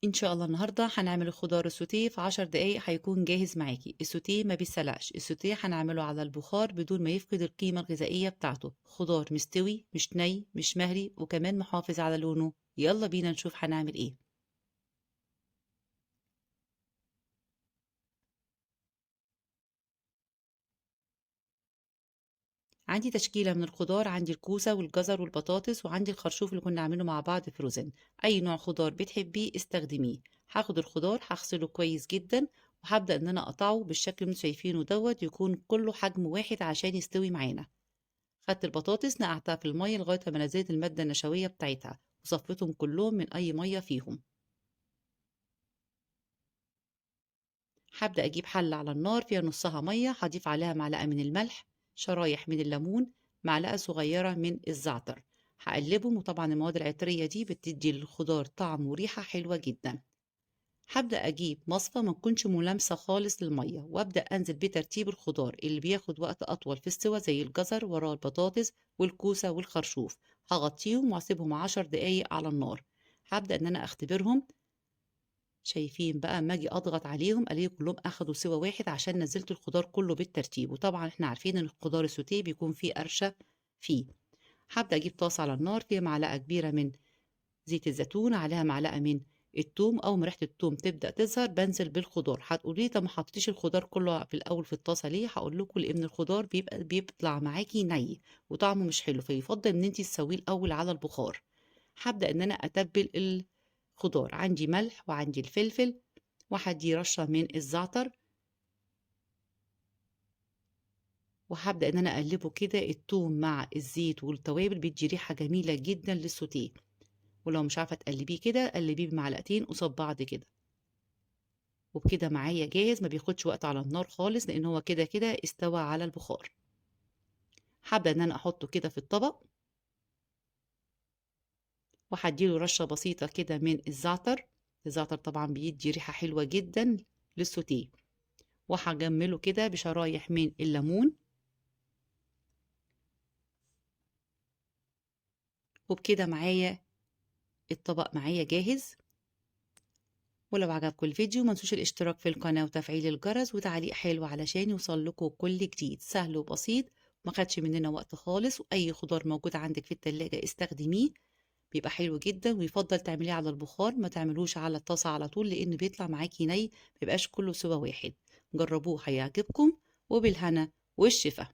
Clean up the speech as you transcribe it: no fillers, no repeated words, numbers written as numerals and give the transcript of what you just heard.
ان شاء الله النهارده هنعمل الخضار السوتيه في 10 دقايق هيكون جاهز معاكي. السوتيه ما بيسلقش، السوتيه هنعمله على البخار بدون ما يفقد القيمه الغذائيه بتاعته. خضار مستوي مش ني مش مهري وكمان محافظ على لونه. يلا بينا نشوف هنعمل ايه. عندي تشكيله من الخضار، عندي الكوسه والجزر والبطاطس وعندي الخرشوف اللي كنا عاملينه مع بعض فروزن. اي نوع خضار بتحبيه استخدميه. هاخد الخضار هغسله كويس جدا وهبدأ ان انا اقطعه بالشكل اللي انتوا شايفينه دوت، يكون كله حجم واحد عشان يستوي معانا. خدت البطاطس نقعتها في المية لغاية ما نزلت المادة النشوية بتاعتها وصفيتهم كلهم من أي مية فيهم. هبدأ أجيب حلة على النار فيها نصها مية، هضيف عليها معلقة من الملح، شرايح من الليمون، معلقة صغيرة من الزعتر. هقلبهم، وطبعا المواد العطرية دي بتدي للخضار طعم وريحة حلوة جدا. هبدأ أجيب مصفى ما تكونش ملامسة خالص للمية وأبدأ أنزل بترتيب الخضار اللي بياخد وقت أطول في السوى زي الجزر وراه البطاطس والكوسة والخرشوف. هغطيهم وأسيبهم 10 دقايق على النار. هبدأ إن أنا أختبرهم. شايفين بقى اما اجي اضغط عليهم الاقي كلهم اخدوا سوا واحد عشان نزلت الخضار كله بالترتيب، وطبعا احنا عارفين ان الخضار السوتيه بيكون فيه قرشة فيه. هبدأ اجيب طاسة على النار فيها معلقة كبيرة من زيت الزيتون، عليها معلقة من التوم. أول ما ريحة التوم تبدأ تظهر بنزل بالخضار. هتقولي طب ما حطيتيش الخضار كله في الأول في الطاسة ليه؟ هقول لكم لأن الخضار بيطلع معاكي ني وطعمه مش حلو، فيفضل إن انتي تسويه الأول على البخار. هبدأ إن أنا أتبل الخضار. عندي ملح وعندي الفلفل وهدي رشة من الزعتر، وهبدأ إن أنا أقلبه كده. التوم مع الزيت والتوابل بيدي ريحة جميلة جدا للسوتيه. ولو مش عارفة تقلبيه كده قلبيه بمعلقتين قصاد بعض كده. وبكده معايا جاهز، ما بياخدش وقت على النار خالص لان هو كده كده استوى على البخار. هبدأ ان انا احطه كده في الطبق، وهديله رشة بسيطة كده من الزعتر. الزعتر طبعا بيدي ريحة حلوة جدا للسوتيه. وهجمله كده بشرايح من الليمون. وبكده معايا الطبق معايا جاهز. ولو عجبكم الفيديو ما تنسوش الاشتراك في القناة وتفعيل الجرس وتعليق حلو علشان يوصل لكم كل جديد. سهل وبسيط، ما خدش مننا وقت خالص، واي خضار موجود عندك في التلاجة استخدميه. بيبقى حلو جدا، ويفضل تعمليه على البخار ما تعملوش على الطاسة على طول لان بيطلع معاكي ني، مبيبقاش كله سوا واحد. جربوه هيعجبكم، وبالهنا والشفا.